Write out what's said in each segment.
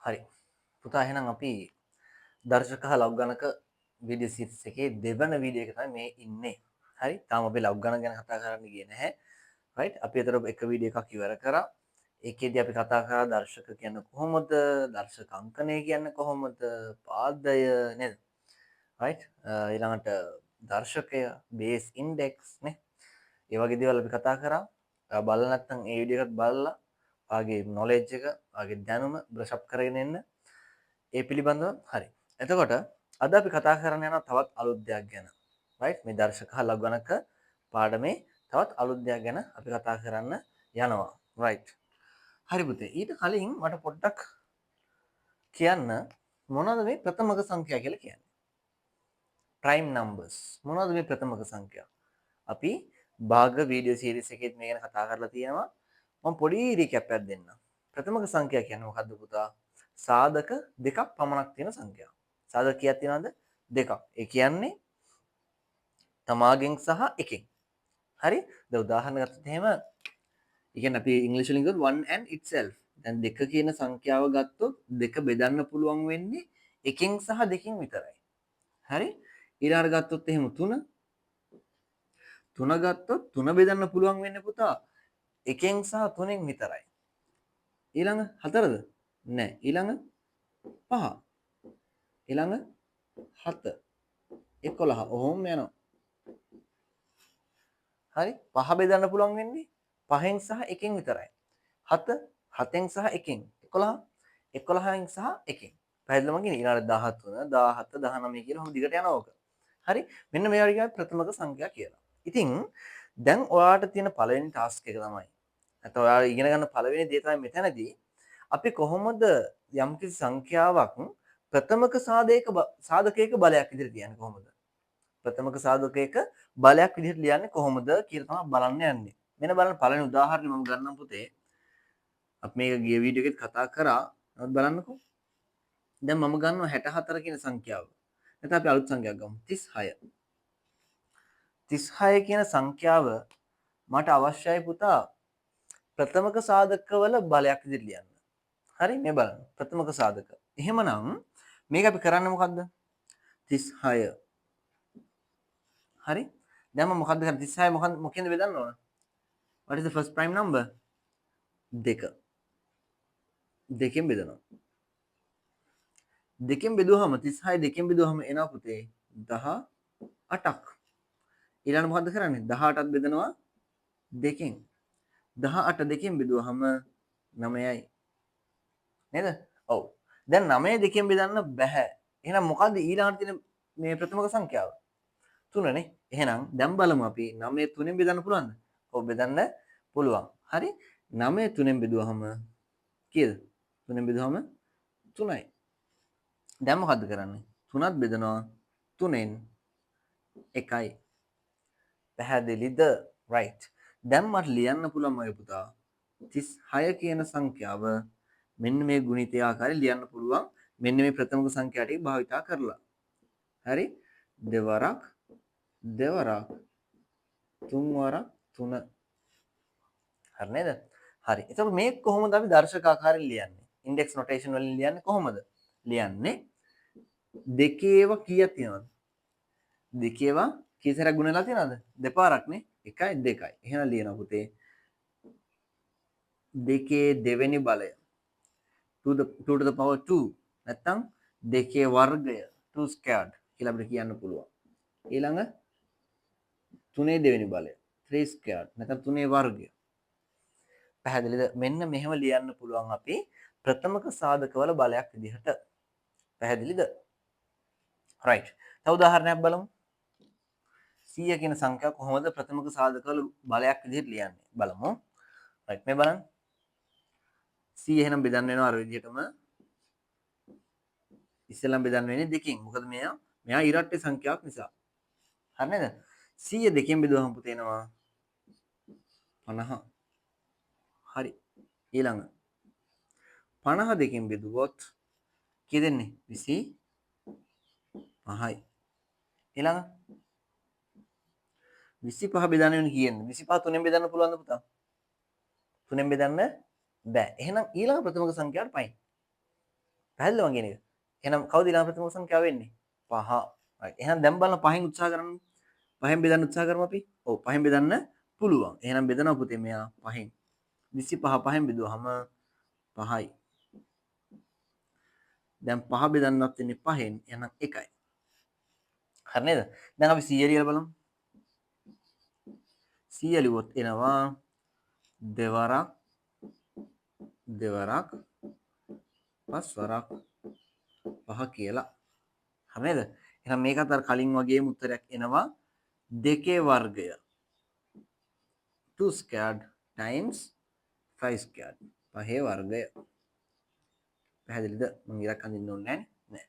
හරි. පුතා එහෙනම් අපි දර්ශක හා ලව් ගණක වීඩියෝ සීරීස් එකේ දෙවන වීඩියෝ එක තමයි මේ ඉන්නේ. හරි. තාම අපි ලව් ගණන ගැන කතා කරන්න ගියේ නැහැ. රයිට්. අපි ඒතර එක වීඩියෝ එකක් ඉවර කරා. ඒකෙදි අපි කතා කරා දර්ශක කියන්නේ කොහොමද? දර්ශක අංකණය කියන්නේ කොහොමද? පාදය නේද? රයිට්. ඊළඟට දර්ශකය, බේස් ඉන්ඩෙක්ස් නේ. ඒ වගේ දේවල් අපි කතා කරා. බලලා නැත්නම් ඒ වීඩියෝ එකත් බලලා ආගේ නොලෙජ් එක, ආගේ දැනුම බ්‍රෂ් අප් කරගෙන එන්න. ඒ පිළිබඳව හරි. එතකොට අද අපි කතා කරන්න යන තවත් අලුත් දෙයක් ගැන. රයිට්? මේ දර්ශක හා ලඝුගණක පාඩමේ තවත් අලුත් දෙයක් ගැන අපි කතා කරන්න යනවා. රයිට්. හරි පුතේ. ඊට කලින් මට පොඩ්ඩක් කියන්න මොනවද මේ ප්‍රථමක සංඛ්‍යා කියලා කියන්නේ? Prime numbers. මොනවද මේ ප්‍රථමක සංඛ්‍යා? අපි භාග වීඩියෝ සීරීස් එකෙත් මේ ගැන කතා කරලා තියෙනවා. මම පොඩි රීකැප් එකක් දෙන්නම්. ප්‍රථමක සංඛ්‍යා කියන්නේ මොකද්ද පුතා? සාධක දෙකක් පමණක් තියෙන සංඛ්‍යාව. සාධක කීයක් තියෙනවද? දෙකක්. ඒ කියන්නේ තමාගෙන් සහ එකෙන්. හරි? දැන් උදාහරණ ගත්තොත් එහෙම ඒ කියන්නේ අපි ඉංග්‍රීසි වලින් කිව්වොත් one and itself. දැන් දෙක කියන සංඛ්‍යාව ගත්තොත් දෙක බෙදන්න පුළුවන් වෙන්නේ එකෙන් සහ දෙකෙන් විතරයි. හරි? ඊළඟට ගත්තොත් එහෙම 3 ගත්තොත් 3 බෙදන්න පුළුවන් වෙන්නේ පුතා එකෙන් සහ 3න් විතරයි. ඊළඟ 4ද? නෑ. ඊළඟ 5. ඊළඟ 7. 11. ඔහොම යනවා. හරි? 5 බෙදන්න පුළුවන් වෙන්නේ 5න් සහ 1න් විතරයි. 7 7න් සහ 1න්. 11 11න් සහ 1න්. පැහැදිලිද මං කියන්නේ? ඊළඟ 13 17 19 කියලා ඔහොම දිගට යනවා ඕක. හරි? මෙන්න මේ වගේ ප්‍රථමක සංඛ්‍යා කියලා. ඉතින් දැන් ඔයාලට තියෙන පළවෙනි ටාස්ක් එක තමයි. නැත්නම් ඔයාලා ඉගෙන ගන්න පළවෙනි දේ තමයි මෙතනදී අපි කොහොමද යම්කිසි සංඛ්‍යාවක් ප්‍රථමක සාධකයක බලයක් විදිහට තියන්නේ කොහොමද? ප්‍රථමක සාධකයක බලයක් විදිහට ලියන්නේ කොහොමද කියලා තමයි බලන්න යන්නේ. මෙන්න බලන්න පළවෙනි උදාහරණය මම ගන්නම් පුතේ. අපි මේක ගිය වීඩියෝ එකෙත් කතා කරා. නමුත් බලන්නකෝ. දැන් මම ගන්නවා 64 කියන සංඛ්‍යාව. නැත්නම් අපි අලුත් සංඛ්‍යාවක් ගමු. 36. 36 කියන සංඛ්‍යාව මට අවශ්‍යයි පුතා ප්‍රථමක සාධකවල බලයක් විදිහට ලියන්න. හරි මේ බලන්න. ප්‍රථමක සාධක. එහෙමනම් මේක අපි කරන්නේ මොකද්ද? 36. හරි? දැන් මම මොකද්ද කරන්නේ? 36 මොකෙන්ද බෙදන්න ඕන? What is the first prime number? 2. දෙකෙන් බෙදනවා. දෙකෙන් බෙදුවහම 36 දෙකෙන් බෙදුවහම එනවා පුතේ 18ක්. ඊළඟ මොකද්ද කරන්නේ? 18ත් බෙදනවා දෙකෙන්. 18 දෙකෙන් බෙදුවහම 9යි. නේද? ඔව්. දැන් 9 දෙකෙන් බෙදන්න බෑ. එහෙනම් මොකද්ද ඊළඟට තියෙන මේ ප්‍රථමක සංඛ්‍යාව? 3 නේ. එහෙනම් දැන් බලමු අපි 9 3ෙන් බෙදන්න පුළුවන්ද? ඔව් බෙදන්න පුළුවන්. හරි? 9 3ෙන් බෙදුවහම කීයද? 3ෙන් බෙදුවහම 3යි. දැන් මොකද්ද කරන්නේ? 3ත් බෙදනවා 3ෙන් 1යි. පැහැදිලිද? right. දැන් මට ලියන්න පුළුවන් මගේ පුතා 36 කියන සංඛ්‍යාව මෙන්න මේ ගුණිතය ආකාරයෙන් ලියන්න පුළුවන්. මෙන්න මේ ප්‍රථමක සංඛ්‍යා ටික භාවිතා කරලා. හරි? දෙවරක් දෙවරක් තුන් වරක් 3. හරි නේද? හරි. එතකොට මේක කොහොමද අපි දර්ශක ආකාරයෙන් ලියන්නේ? ඉන්ඩෙක්ස් නොටේෂන් වලින් ලියන්නේ කොහොමද? ලියන්නේ දෙකේව කීයක් තියෙනවද? දෙකේව කීසරක් ගුණලා තියෙනවද? දෙපාරක් නේ. 1යි 2යි. එහෙනම් ලියනවා පුතේ. දෙකේ දෙවෙනි බලය 2 to the power 2 නැත්නම් දෙකේ වර්ගය 2 squared කියලා අපිට කියන්න පුළුවන්. ඊළඟ 3 දෙවෙනි බලය 3 squared නැත්නම් 3 වර්ගය. පැහැදිලිද? මෙන්න මෙහෙම ලියන්න පුළුවන් අපි ප්‍රථමක සාධකවල බලයක් විදිහට. පැහැදිලිද? right. තව උදාහරණයක් බලමු. 100 කියන සංඛ්‍යාව කොහොමද ප්‍රථමක සාධකවල බලයක් විදිහට ලියන්නේ? බලමු. right මේ බලන්න. 100 එහෙනම් බෙදන්න වෙනවා අර විදිහටම. ඉස්සෙල්ලම බෙදන්න වෙන්නේ දෙකෙන්. මොකද මෙයා ඉරට්ටේ සංඛ්‍යාවක් නිසා. හරි නේද? 100 දෙකෙන් බෙදුවහම පුතේ එනවා 50. හරි. ඊළඟ 50 දෙකෙන් බෙදුවොත් කී දෙන්නේ? 25යි. ඊළඟ 25 බෙදන්න වෙන කීයෙන්ද? 25 3ෙන් බෙදන්න පුළුවන්ද පුතා? 3ෙන් බෙදන්න බෑ. එහෙනම් ඊළඟ ප්‍රථමක සංඛ්‍යාවට පයින්. පැහැදිලිද මං කියන එක? එහෙනම් කවුද ඊළඟ ප්‍රථම සංඛ්‍යාව වෙන්නේ? 5. right. එහෙනම් දැන් බලන්න 5න් උත්සාහ කරන්න. 5න් බෙදන්න උත්සාහ කරමු අපි. ඔව් 5න් බෙදන්න පුළුවන්. එහෙනම් බෙදනවා පුතේ මෙයා 5න්. 25 5න් බෙදුවාම 5යි. දැන් 5 බෙදන්නත් වෙන්නේ 5න්. එහෙනම් 1යි. හරි නේද? දැන් අපි 100 ලියලා බලමු. 100 ලිව්වොත් එනවා දෙවරක් දෙවරක් පස්වරක් 5 කියලා. හරි නේද? එහෙනම් මේකත් අර කලින් වගේම උත්තරයක් එනවා දෙකේ වර්ගය 2 squared times 5 squared. පහේ වර්ගය. පැහැදිලිද? මම ඉරක් අඳින්න ඕනේ නැහැ.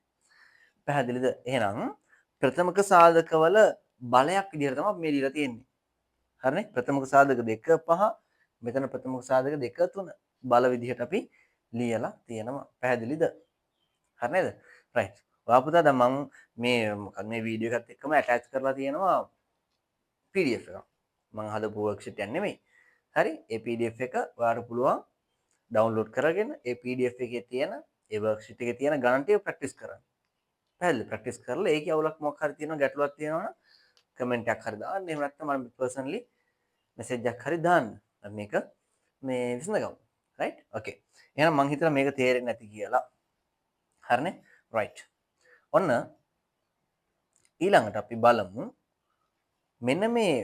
පැහැදිලිද? එහෙනම් ප්‍රථමක සාධකවල බලයක් විදිහට තමයි මේ දීලා තියෙන්නේ. හරිනේ? ප්‍රථමක සාධක 2 5 මෙතන ප්‍රථමක සාධක 2 3 බල විදිහට අපි ලියලා තියෙනවා. පැහැදිලිද? හරි නේද? right. ඔයා පුතා දැන් මම මේ වීඩියෝ එකත් එක්කම ඇටච් කරලා තියෙනවා PDF එකක්. මම හදපු වර්ක්ෂීට් එකක් නෙමෙයි. හරි? ඒ PDF එක ඔයාලට පුළුවන් ඩවුන්ලෝඩ් කරගෙන ඒ PDF එකේ තියෙන ඒ වර්ක්ෂීට් එකේ තියෙන ගණන් ටික ප්‍රැක්ටිස් කරන්න. පැහැදිලි ප්‍රැක්ටිස් කරලා ඒකේ අවුලක් මොකක් හරි තියෙනවා ගැටලුවක් තියෙනවා නම් කමෙන්ට් එකක් හරි දාන්න. එහෙම නැත්නම් මම පර්සනලි මෙසේජ් එකක් හරි දාන්න. මේක මේ විසඳගමු. right? okay. එහෙනම් මං හිතලා මේක තේරෙන්නේ නැති කියලා. හරිනේ? right. ඔන්න ඊළඟට අපි බලමු මෙන්න මේ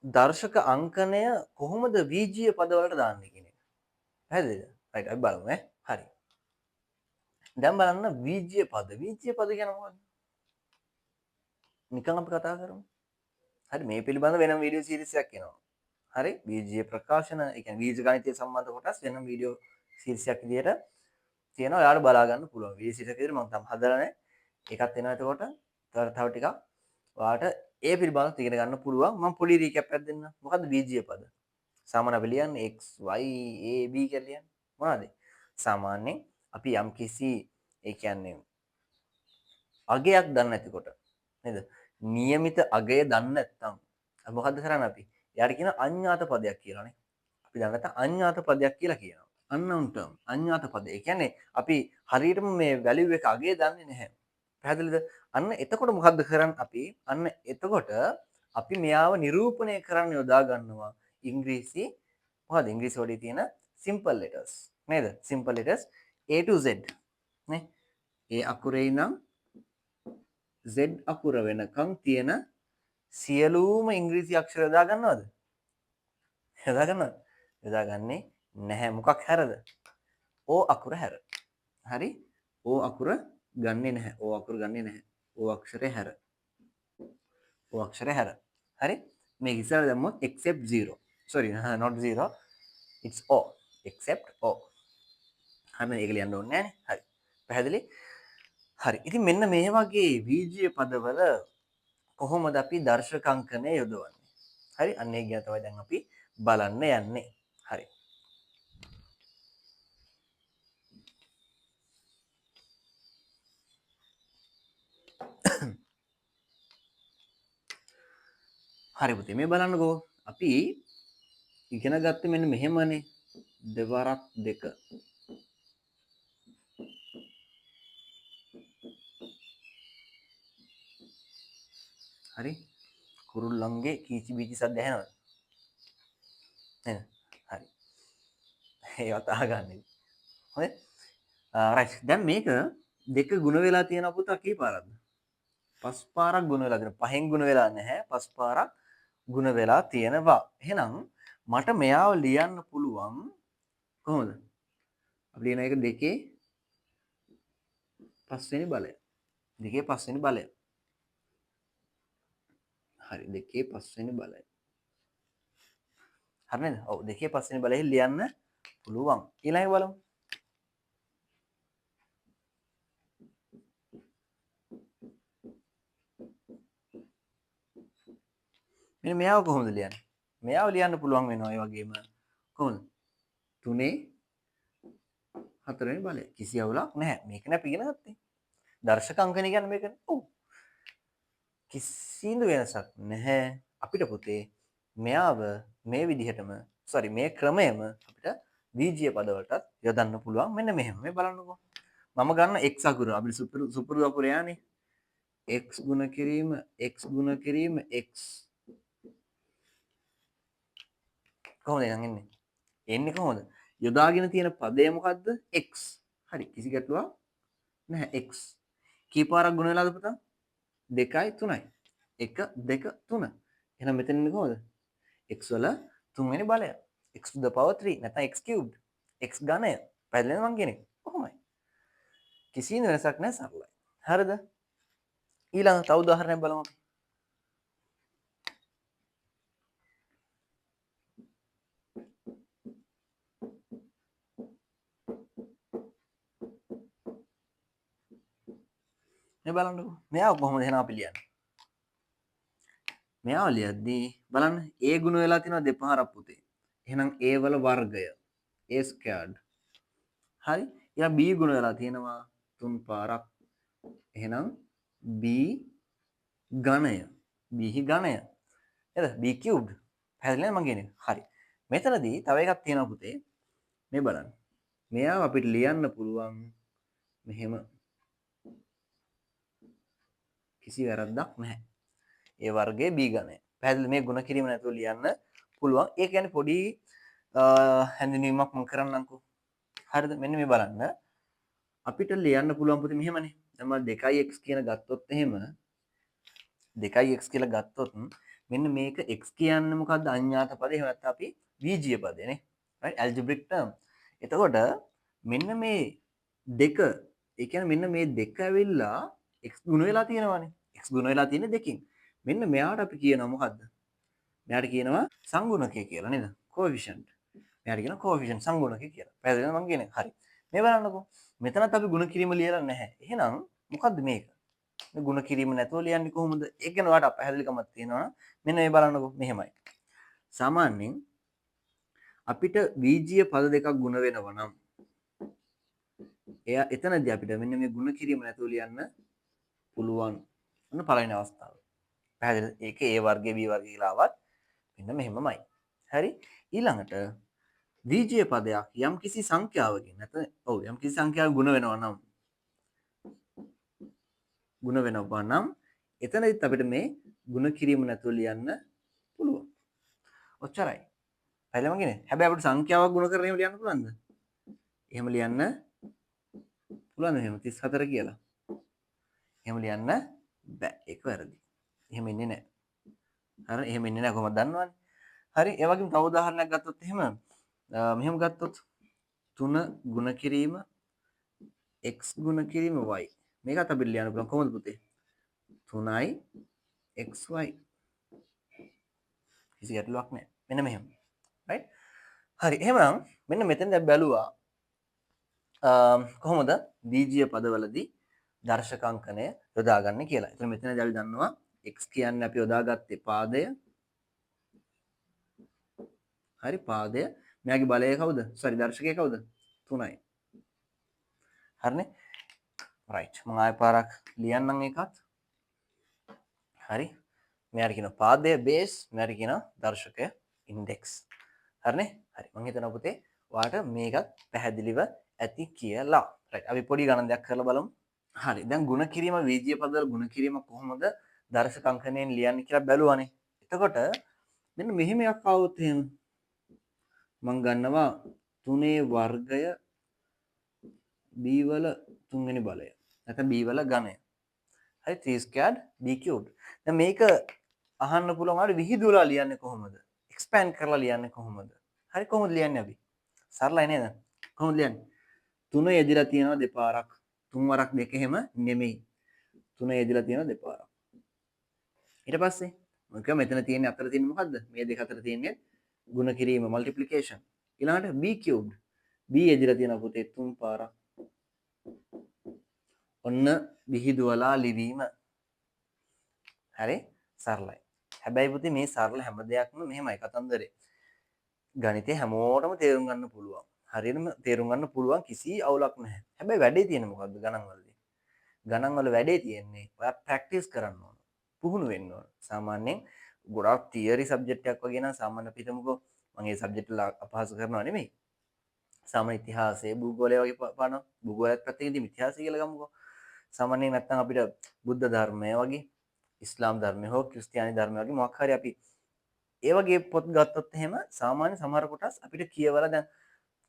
දර්ශක අංකණය කොහොමද වීජීය පදවලට දාන්නේ කියන එක. පැහැදිලිද? right අපි බලමු ඈ. හරි. දැන් බලන්න වීජීය පද. වීජීය පද කියන්නේ මොකක්ද? නිකන් අපි කතා කරමු. හරි මේ පිළිබඳව වෙනම වීඩියෝ සීරීස් එකක් එනවා. හරි වීජීය ප්‍රකාශන ඒ කියන්නේ වීජ ගණිතය සම්බන්ධ කොටස් වෙනම වීඩියෝ සීරීස් එකක් විදියට තියෙනවා. ඔයාලට බලා ගන්න පුළුවන්. වීඩියෝ සීරීස් එක විදියට මම තාම හදලා නැහැ. ඒකත් එනවා එතකොට. තව ටිකක් ඔයාලට ඒ පිළිබඳව ඉගෙන ගන්න පුළුවන්. මම පොඩි රීකැප් එකක් දෙන්නම්. මොකද්ද වීජීය පද? සාමාන්‍ය අපි ලියන්නේ x y a b කියලා ලියන්නේ. මොනවද? සාමාන්‍යයෙන් අපි යම් කිසි ඒ කියන්නේ අගයක් දන්නේ නැතිකොට නේද? નિયમિત අගය දන්නේ නැත්නම් මොකද්ද කරන්නේ අපි? එයාට කියන අඤ්ඤාත පදයක් කියලානේ. අපි දැන් නැත්නම් අඤ්ඤාත පදයක් කියලා කියනවා. unknown term අඤ්ඤාත පද. ඒ කියන්නේ අපි හරියටම මේ වැලියු එක අගය දන්නේ නැහැ. පැහැදිලිද? අන්න එතකොට මොකද්ද කරන්නේ අපි? අන්න එතකොට අපි මෙයාව නිරූපණය කරන්න යොදා ගන්නවා ඉංග්‍රීසි මොකද ඉංග්‍රීසි වලදී තියෙන simple letters නේද? simple letters A to Z නේ. A අකුරේ ඉඳන් Z අකුර වෙනකන් තියෙන සියලුම ඉංග්‍රීසි අක්ෂර යොදා ගන්නවද? යොදා ගන්නවද? යොදාගන්නේ නැහැ. මොකක් හැරද? O අකුර හැර. හරි? O අකුර ගන්නෙ නැහැ. O අකුර ගන්නෙ නැහැ. O අක්ෂරය හැර. O අක්ෂරය හැර. හරි? මේක ඉස්සරහ දැම්මොත් except 0. sorry not 0. it's O. except O. හරි මේක ලියන්න ඕනේ නැහැ නේ. හරි. පැහැදිලි? හරි. ඉතින් මෙන්න මේ වගේ වීජීය පදවල කොහොමද අපි දර්ශකාංකණය යොදවන්නේ? හරි? අන්න ඒ ගැන තමයි දැන් අපි බලන්න යන්නේ. හරි. හරි පුතේ මේ බලන්නකෝ. අපි ඉගෙන ගත්තේ මෙන්න මෙහෙමනේ. දෙවරක් දෙක. හරි? කුරුල්ලන්ගේ කීචි බීචි සද්ද ඇහෙනවද? නේද? හරි. ඒවත් අහගන්න. හොඳයි. රයිට්. දැන් මේක දෙක ගුණ වෙලා තියෙන පුතා කී පාරක්ද? 5 පාරක් ගුණ වෙලා තියෙනවා. 5න් ගුණ වෙලා නැහැ. 5 පාරක් ගුණ වෙලා තියෙනවා. එහෙනම් මට මෙයාව ලියන්න පුළුවන් කොහොමද? අපි ලියන එක දෙකේ 5 වෙනි බලය. දෙකේ 5 වෙනි බලය. හරි දෙකේ 5 වෙනි බලය. හරි නේද? ඔව් දෙකේ 5 වෙනි බලය ලියන්න පුළුවන්. ඊළඟ බලමු. මෙන්න මෙයාව කොහොමද ලියන්නේ? මෙයාව ලියන්න පුළුවන් වෙනවා ඒ වගේම කොහොමද? 3 4 වෙනි බලය. කිසි අවුලක් නැහැ. මේක නේ අපි ඉගෙන ගත්තේ. දර්ශක අංකණය කියන්නේ මේකනේ. ඔව්. කිසිදු වෙනසක් නැහැ. අපිට පුතේ මෙයාව මේ විදිහටම මේ ක්‍රමයම අපිට වීජීය පදවලටත් යොදන්න පුළුවන්. මෙන්න මෙහෙම. මේ බලන්නකෝ. මම ගන්න x අකුර අපිට සුපුරුදු අකුර යන්නේ x ගුණ කිරීම x ගුණ කිරීම x කොහොමද එහෙනම් එන්නේ? එන්නේ කොහොමද? යොදාගෙන තියෙන පදය මොකද්ද? x. හරි. කිසි ගැටලුවක් නැහැ. x. කී පාරක් ගුණ වෙලාද පුතා? 2යි 3යි. 1 2 3. එහෙනම් මෙතන ඉන්නේ කොහොමද? x වල 3 වෙනි බලය. x to the power 3 නැත්නම් x cubed. x ඝනය. පැහැදිලිද මං කියන්නේ? කොහොමයි? කිසිම වෙනසක් නැහැ සරලයි. හරිද? ඊළඟ තව උදාහරණයක් බලමු අපි. මේ බලන්නකෝ. මෙයා කොහොමද එහෙනම් අපි ලියන්නේ? මෙයා ලියද්දී බලන්න a ගුණ වෙලා තියෙනවා දෙපාරක් පුතේ. එහෙනම් a වල වර්ගය a squared. හරි? ඊළඟ b ගුණ වෙලා තියෙනවා 3 පාරක්. එහෙනම් b ඝනය. b ඝනය. නේද? b cubed. පැහැදිලි නේද මං කියන්නේ? හරි. මෙතනදී තව එකක් තියෙනවා පුතේ. මේ බලන්න. මෙයාව අපිට ලියන්න පුළුවන් මෙහෙම. කිසි වැරද්දක් නැහැ. ඒ වර්ගයේ b ඝනය. පැහැදිලි මේ ගුණ කිරීම නැතුව ලියන්න පුළුවන්. ඒ කියන්නේ පොඩි හැඳින්වීමක් මම කරන්නම්කෝ. හරිද? මෙන්න මේ බලන්න. අපිට ලියන්න පුළුවන් පුතේ මෙහෙමනේ. දැන් මම 2x කියන ගත්තොත් එහෙම 2x කියලා ගත්තොත් මෙන්න මේක x කියන්නේ මොකද්ද? අඥාත පදේ. එහෙම නැත්නම් අපි බීජීය පදේ නේ. right? algebraic term. එතකොට මෙන්න මේ දෙක ඒ කියන්නේ මෙන්න මේ දෙක ඇවිල්ලා x ගුණ වෙලා තියෙනවානේ. x ගුණ වෙලා තියෙන්නේ දෙකකින්. මෙන්න මෙයාට අපි කියනවා මොකද්ද? මෙයාට කියනවා සංගුණකය කියලා නේද? coefficient. මෙයාට කියනවා coefficient සංගුණකය කියලා. පැහැදිලිද මම කියන්නේ? හරි. මේ බලන්නකෝ. මෙතනත් අපි ගුණ කිරීම ලියලා නැහැ. එහෙනම් මොකද්ද මේක? මේ ගුණ කිරීම නැතුව ලියන්නේ කොහොමද? ඒක ගැන ඔයාලට පැහැදිලිකමක් තියෙනවා. මෙන්න මේ බලන්නකෝ මෙහෙමයි. සාමාන්‍යයෙන් අපිට බීජීය පද දෙකක් ගුණ වෙනවා නම් එයා එතනදී අපිට මෙන්න මේ ගුණ කිරීම නැතුව ලියන්න පුළුවන්. අන්න පළවෙනි අවස්ථාව. පැහැදිලිද? ඒක A වර්ගයේ B වර්ගය කියලා ආවත් මෙන්න මෙහෙමමයි. හරි? ඊළඟට බීජීය පදයක් යම් කිසි සංඛ්‍යාවකින් නැත්නම් ඔව් යම් කිසි සංඛ්‍යාවක ගුණ වෙනවා නම් එතනදිත් අපිට මේ ගුණ කිරීම නැතුව ලියන්න පුළුවන්. ඔච්චරයි. පැහැදිලිම කියන්නේ. හැබැයි අපිට සංඛ්‍යාවක් ගුණ කරගෙන එහෙම ලියන්න පුළුවන්ද? එහෙම ලියන්න පුළුවන්ද එහෙම 34 කියලා? එහෙම ලියන්න බෑ. ඒක වැරදි. එහෙම ඉන්නේ නැහැ. හරි එහෙම ඉන්නේ නැහැ කොහොමද දන්නවනේ. හරි ඒ වගේම තව උදාහරණයක් ගත්තොත් එහෙම මෙහෙම ගත්තොත් 3 ගුණ කිරීම x ගුණ කිරීම y. මේකත් අපිට ලියන්න පුළුවන් කොහොමද පුතේ? 3යි xy. කිසි ගැටලුවක් නැහැ. මෙන්න මෙහෙම. right? හරි එහෙනම් මෙන්න මෙතෙන්ද බැලුවා කොහොමද බීජීය පදවලදී දර්ශකාංකණය යොදාගන්නේ කියලා. එතන මෙතනදී අපි දන්නවා x කියන්නේ අපි යොදාගත්තේ පාදය. හරි පාදය. මෙයාගේ බලය කවුද? sorry දර්ශකය කවුද? 3යි. හරිනේ? right. මම ආයෙ පාරක් ලියන්නම් ඒකත්. හරි. මෙයාට කියනවා පාදය බේස්, මෙයාට කියනවා දර්ශකය ඉන්ඩෙක්ස්. හරිනේ? හරි. මම හිතනවා පුතේ ඔයාලට මේකත් පැහැදිලිව ඇති කියලා. right. අපි පොඩි ගණන් දෙයක් කරලා බලමු. හරි. දැන් ගුණ කිරීම වීජීය පදවල ගුණ කිරීම කොහොමද දර්ශක අංකණයෙන් ලියන්නේ කියලා බැලුවානේ. එතකොට මෙන්න මෙහෙම එකක් ආවොත් එහෙම මම ගන්නවා 3 වර්ගය b වල 3 වෙනි බලය. නැත්නම් b වල ඝනය. හරි 3 squared b cubed. දැන් මේක අහන්න පුළුවන් ආරි විහිදුවලා ලියන්නේ කොහොමද? expand කරලා ලියන්නේ කොහොමද? හරි කොහොමද ලියන්නේ අපි? සරලයි නේද? කොහොමද ලියන්නේ? 3 යෙදিলা තියෙනවා දෙපාරක්. 3 වරක් 2 එහෙම නෙමෙයි. 3 යෙදিলা තියෙනවා දෙපාරක්. ඊට පස්සේ මොකද මෙතන තියෙන්නේ අතර තියෙන්නේ මොකද්ද? මේ දෙක අතර තියෙන්නේ ගුණ කිරීම multiplication. ඊළඟට b cubed. b යෙදিলা තියෙනවා පුතේ 3 පාරක්. ඔන්න විහිදුවලා ලිවීම. හරි සරලයි. හැබැයි පුතේ මේ සරල හැම දෙයක්ම මෙහෙමයි කතන්දරේ. ගණිතේ හැමෝටම තේරුම් ගන්න පුළුවන්. හරියටම තේරුම් ගන්න පුළුවන් කිසි අවුලක් නැහැ. හැබැයි වැඩේ තියෙන්නේ මොකද්ද ගණන් වලදී? ගණන් වල වැඩේ තියෙන්නේ ඔයා ප්‍රැක්ටිස් කරන්න ඕන. පුහුණු වෙන්න ඕන. සාමාන්‍යයෙන් ගොඩාක් තියරි සබ්ජෙක්ට් එකක් වගේ නම් සාමාන්‍ය පිටමුකෝ මම මේ සබ්ජෙක්ට් වල අපහාස කරනවා නෙමෙයි. සාමාන්‍ය ඉතිහාසයේ භූගෝලය වගේ පාන භූගෝලයත් පැත්තකින් ඉතින් ඉතිහාසය කියලා ගමුකෝ. සාමාන්‍යයෙන් නැත්නම් අපිට බුද්ධ ධර්මය වගේ ඉස්ලාම් ධර්මය හෝ ක්‍රිස්තියානි ධර්මය වගේ මොකක් හරි අපි ඒ වගේ පොත් ගත්තොත් එහෙම සාමාන්‍ය සමහර කොටස් අපිට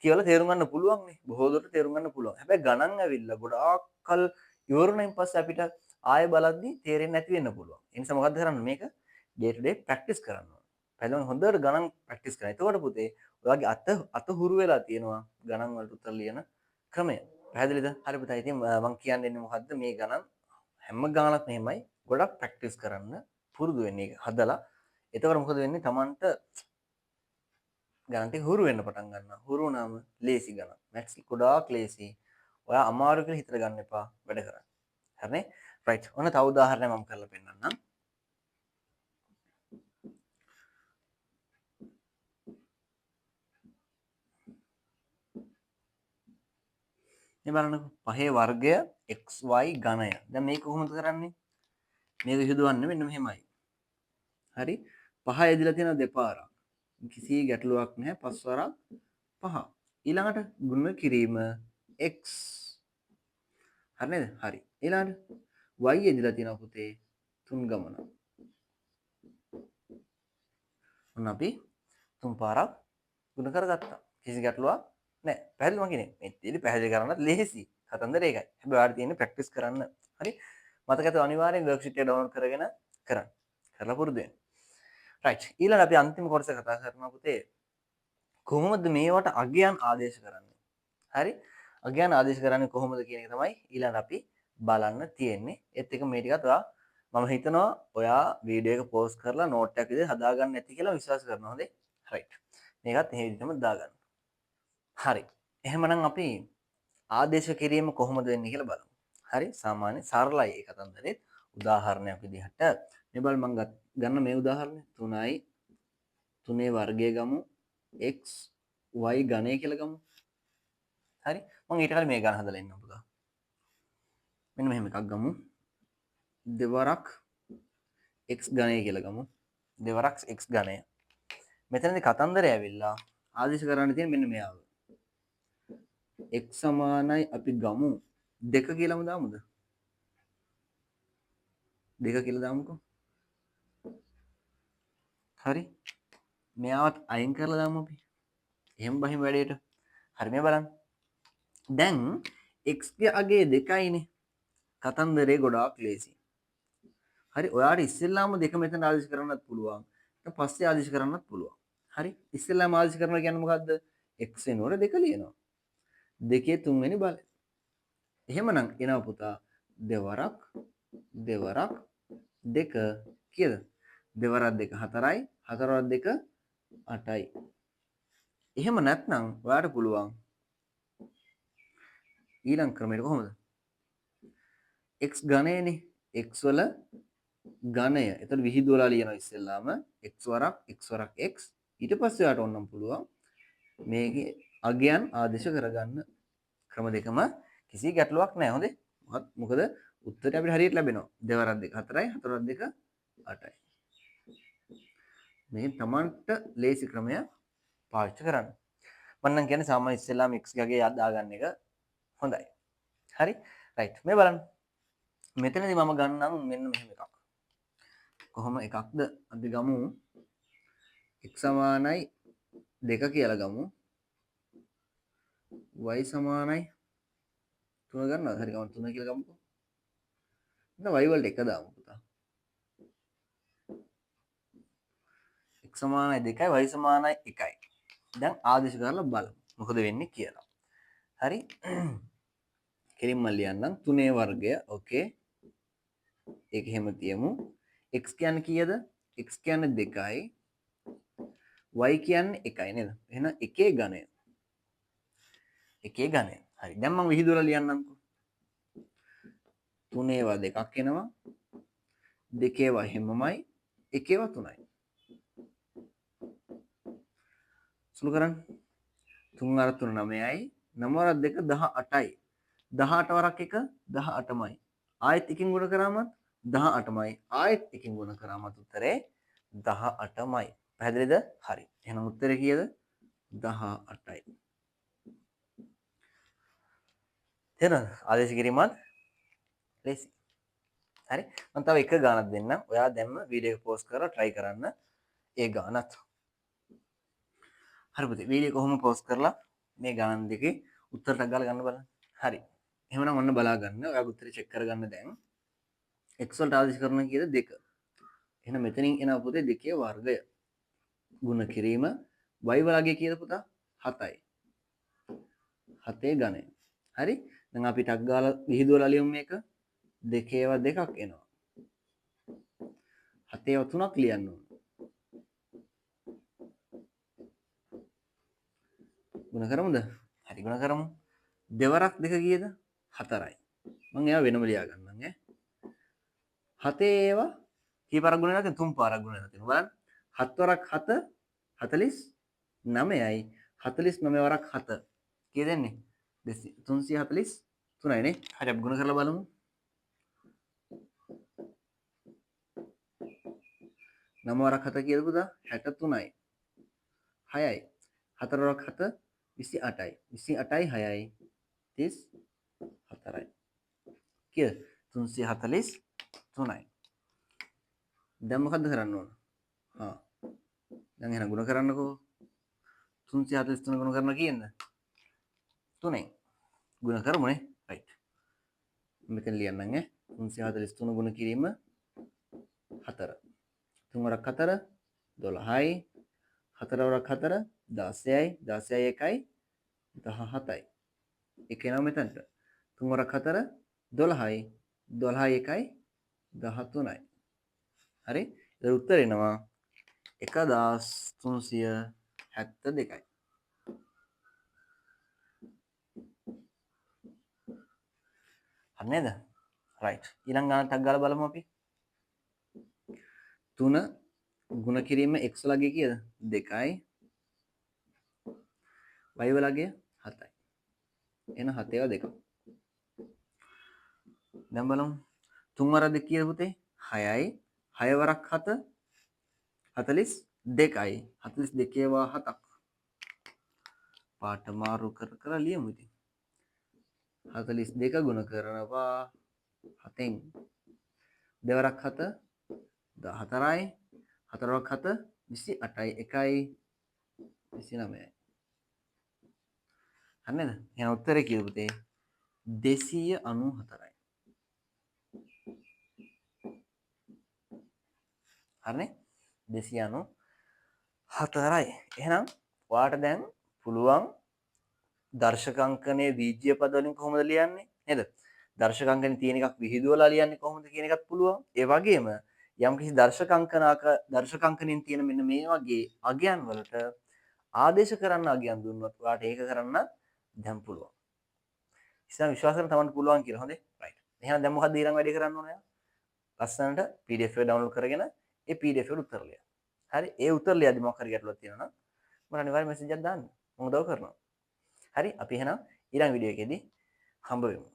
කියවලා තේරුම් ගන්න පුළුවන් නේ. බොහෝ දුරට තේරුම් ගන්න පුළුවන්. හැබැයි ගණන් ඇවිල්ලා ගොඩාක් කල් ඉවරුණයින් පස්සේ අපිට ආයෙ බලද්දි තේරෙන්නේ නැති වෙන්න පුළුවන්. ඒ නිසා මොකද්ද කරන්න මේක ඩේ ටු ඩේ ප්‍රැක්ටිස් කරන්න ඕන. පැහැදිලිවම හොඳට ගණන් ප්‍රැක්ටිස් කරන්න. එතකොට පුතේ ඔයාගේ අත හුරු වෙලා තියෙනවා ගණන් වලට උත්තර ලියන ක්‍රමය. පැහැදිලිද? හරි පුතා. ඉතින් මම කියන්නේ මොකද්ද මේ ගණන් හැම ගානක් මෙහෙමයි. ගොඩක් ප්‍රැක්ටිස් කරන්න පුරුදු වෙන්න ඒක හදලා. එතකොට මොකද වෙන්නේ? Tamanට ගණන් ටික හුරු වෙන්න පටන් ගන්නවා. හුරු වුණාම ලේසි ගණන්. මැත්ස් ගොඩාක් ලේසි. ඔයා අමාරු කියලා හිතලා ගන්න එපා වැඩ කරන්න. හරිනේ? රයිට්. ඔන්න තව උදාහරණයක් මම කරලා පෙන්නන්නම්. මේ බලන්නකෝ. පහේ වර්ගය xy ඝනය. දැන් මේක කොහොමද කරන්නේ? මේක විසඳවන්නේ මෙන්න මෙහෙමයි. හරි? පහ ඇදිලා තියෙන දෙපාරක්. කිසි ගැටලුවක් නැහැ. පස් වරක් 5. ඊළඟට ගුණ කිරීම x. හරි නේද? හරි. ඊළඟට y ඇදිලා තියෙනවා පුතේ 3 ගමන. ඔන්න අපි 3 පාරක් ගුණ කරගත්තා. කිසි ගැටලුවක් නැහැ. පැහැදිලි මං කියන්නේ. මේ දෙලි පැහැදිලි කරන්නත් ලේසි. කතන්දරේ ඒකයි. හැබැයි ඔයාලට තියෙන්නේ ප්‍රැක්ටිස් කරන්න. හරි? මතක ඇතුව අනිවාර්යෙන් වර්ක්ෂීට් එක ඩවුන්ලෝඩ් කරගෙන කරන්න. කරලා පුරුදු වෙන්න. රයිට්. ඊළඟ අපි අන්තිම කොටස කතා කරනවා පුතේ. කොහොමද මේවට අගයන් ආදේශ කරන්නේ? හරි? අගයන් ආදේශ කරන්නේ කොහොමද කියන එක තමයි ඊළඟ අපි බලන්න තියෙන්නේ. ඒත් එක මේ ටිකත් ඔයා මම හිතනවා ඔයා වීඩියෝ එක පෝස්ට් කරලා නෝට් එකක් විදිහට හදාගන්න ඇති කියලා විශ්වාස කරනවා. හොඳේ. රයිට්. මේකත් එහෙම විදිහටම දාගන්න. හරි. එහෙමනම් අපි ආදේශ කිරීම කොහොමද වෙන්නේ කියලා බලමු. හරි? සාමාන්‍ය සරලයි ඒ කතන්දරේ. උදාහරණයක් විදිහට මේ බල මම ගන්න මේ උදාහරණය 3යි 3 වර්ගය ගමු x y ඝනය කියලා ගමු. හරි? මම ඊට කලින් මේ ගණන් හදලා ඉන්නම් පුතා. මෙන්න මෙහෙම එකක් ගමු. දෙවරක් x ඝනය කියලා ගමු. දෙවරක් x ඝනය. මෙතනදී කතන්දරය ඇවිල්ලා ආදේශ කරන්න තියෙන මෙන්න මෙයාව. x සමානයි අපි ගමු 2 කියලාම දාමුද? 2 කියලා දාමුකෝ. හරි? මෙයාවත් අයින් කරලා දාමු අපි. එහෙම බහිම වැඩේට. හරි මේ බලන්න. දැන් x ගේ අගය 2යිනේ. කතන්දරේ ගොඩාක් ලේසි. හරි ඔයාට ඉස්සෙල්ලාම දෙක මෙතන ආදේශ කරන්නත් පුළුවන්. ඊට පස්සේ ආදේශ කරන්නත් පුළුවන්. හරි ඉස්සෙල්ලාම ආදේශ කරනවා කියන්නේ මොකද්ද? x වෙනකොට 2 ලියනවා. 2 3 වෙනි බලය. එහෙමනම් එනවා පුතා දෙවරක් 2 කීයද? දෙවරක් 2 4යි 4වරක් 2 8යි. එහෙම නැත්නම් ඔයාට පුළුවන් ඊළඟ ක්‍රමයට කොහොමද? x ඝනයනේ x වල ඝනය. එතකොට විහිදුවලා ලියනවා ඉස්සෙල්ලාම x වරක් x ඊට පස්සේ ඔයාට ඕනම් පුළුවන් මේකේ අගයන් ආදේශ කරගන්න ක්‍රම දෙකම කිසි ගැටලුවක් නැහැ හොඳේ. මොකද උත්තරය අපිට හරියට ලැබෙනවා. දෙවරක් 2 4යි 4වරක් 2 8යි. මේ තමන්ට ලේසි ක්‍රමය පාවිච්චි කරන්න. මම නම් කියන්නේ සාමාන්‍ය ඉස්සෙල්ලාම x ගගේ දාගන්න එක හොඳයි. හරි? රයිට්. මේ බලන්න. මෙතනදී මම ගන්නම් මෙන්න මෙහෙම එකක්. කොහොම එකක්ද? අපි ගමු x සමානයි 2 කියලා ගමු. y සමානයි 3 ගන්නවද? හරි ගමු 3 කියලා ගමුකෝ. දැන් y වලට 1 දාමු පුතා. x සමානයි 2යි y සමානයි 1යි. දැන් ආදේශ කරලා බලමු. මොකද වෙන්නේ කියලා. හරි? කෙලින්ම ලියන්නම් 3 වර්ගය. ඕකේ. ඒක එහෙම තියමු. x කියන්නේ කීයද? x කියන්නේ 2යි. y කියන්නේ 1යි නේද? එහෙනම් 1 ඝනය. 1 ඝනය. හරි. දැන් මම විහිදුවලා ලියන්නම්කෝ. 3 ඒවා 2ක් එනවා. 2 ඒවා හැමමයි. 1 ඒවා 3යි. සුළු කරන්න. 3 වරක් 3 9යි. 9 වරක් 2 18යි. 18 වරක් 1 18මයි. ආයෙත් එකකින් ගුණ කරාමත් 18මයි. ආයෙත් එකකින් ගුණ කරාමත් උත්තරේ 18මයි. පැහැදිලිද? හරි. එහෙනම් උත්තරේ කීයද? 18යි. තේරෙනවද? ආදේශ කිරීමත් ලේසි. හරි. මම තව එක ගානක් දෙන්නම්. ඔයා දැම්ම වීඩියෝ එක පෝස්ට් කරලා try කරන්න ඒ ගානත්. හරි පුතේ. වීඩියෝ කොහොම පෝස්ට් කරලා මේ ගාන දෙකේ උත්තර ටක් ගාලා ගන්න බලන්න. හරි. එහෙනම් ඔන්න බලා ගන්න. ඔයාගේ උත්තරේ චෙක් කරගන්න දැන්. x වලට ආදේශ කරන කීයද 2. එහෙනම් මෙතනින් එනවා පුතේ 2 වර්ගය. ගුණ කිරීම y වලගේ කීයද පුතා? 7යි. 7 ඝනය. හරි. දැන් අපි ටක් ගාලා විහිදුවලා ලියමු මේක. 2 2ක් එනවා. 7 3ක් ලියන්න ඕන. ගුණ කරමුද? හරි ගුණ කරමු. දෙවරක් 2 කීයද? 4යි. මම ඒවා වෙනම ලියා ගන්නම් ඈ. 7 ඒවා කීපාරක් ගුණ වෙනවද? 3 පාරක් ගුණ වෙනවා තියෙනවා. බලන්න. 7 වරක් 7 49යි. 49 වරක් 7 කීයද එන්නේ? 343යි නේ. හරි අපි ගුණ කරලා බලමු. 9 වරක් 7 කීයද පුතා? 63යි. 6යි. 4 වරක් 7 28යි. 28යි 6යි 34යි. කීයද? 343යි. දැන් මොකද්ද කරන්න ඕන? දැන් එහෙනම් ගුණ කරන්නකෝ. 343 ගුණ කරන කීයද? 3ෙන්. ගුණ කරමුනේ. රයිට්. මෙතන ලියන්නම් ඈ. 343 ගුණ කිරීම 4. 3 වරක් 4 12යි. 4 වරක් 4 16යි. 16යි 1යි 17යි. එක එනවා මෙතනට. 3 වරක් 4 12යි. 12යි 1යි 13යි. හරි? ඒතර උත්තර එනවා 1372යි. හරි නේද? රයිට්. ඊළඟ ගානක් ගාලා බලමු අපි. 3 ගුණ කිරීම x වලගේ කීයද? 2යි. y වලගේ 7යි. එහෙනම් 7 ඒවා 2ක්. දැන් බලමු. 3 වරක් 2 කීයද පුතේ? 6යි. 6 වරක් 7 42යි. 42 ඒවා 7ක්. පාට මාරු කර කර ලියමු ඉතින්. 42 ගුණ කරනවා 7ෙන්. දෙවරක් 7 14යි. 4 වරක් 7 28යි. 1යි 29යි. හරි නේද? එහෙනම් උත්තරේ කීයද පුතේ? 294යි. හරිනේ? 294යි. එහෙනම් ඔයාට දැන් පුළුවන් දර්ශකාංකනයේ බීජීය පද වලින් කොහොමද ලියන්නේ? නේද? දර්ශකාංකනේ තියෙන එකක් විහිදුවලා ලියන්නේ කොහොමද කියන එකත් පුළුවන්. ඒ වගේම යම්කිසි දර්ශකාංකනෙන් තියෙන මෙන්න මේ වගේ අගයන් වලට ආදේශ කරන්න අගයන් දුන්නොත් ඔයාට ඒක කරන්න දැන් පුළුවන්. ඉතින් විශ්වාස කරන්න තමන්ට පුළුවන් කියලා. හොඳේ. රයිට්. එහෙනම් දැන් මොකක්ද ඊළඟ වැඩේ කරන්න ඕනේ? ලස්සනට PDF එක ඩවුන්ලෝඩ් කරගෙන ඒ PDF එකට උත්තර ලියන්න. හරි? ඒ උත්තර ලියද්දි මොකක් හරි ගැටලුවක් තියෙනවා නම් මට අනිවාර්යෙන් මැසේජ් එකක් දාන්න. මම උදව් කරනවා. හරි? අපි එහෙනම් ඊළඟ වීඩියෝ එකේදී හම්බ වෙමු.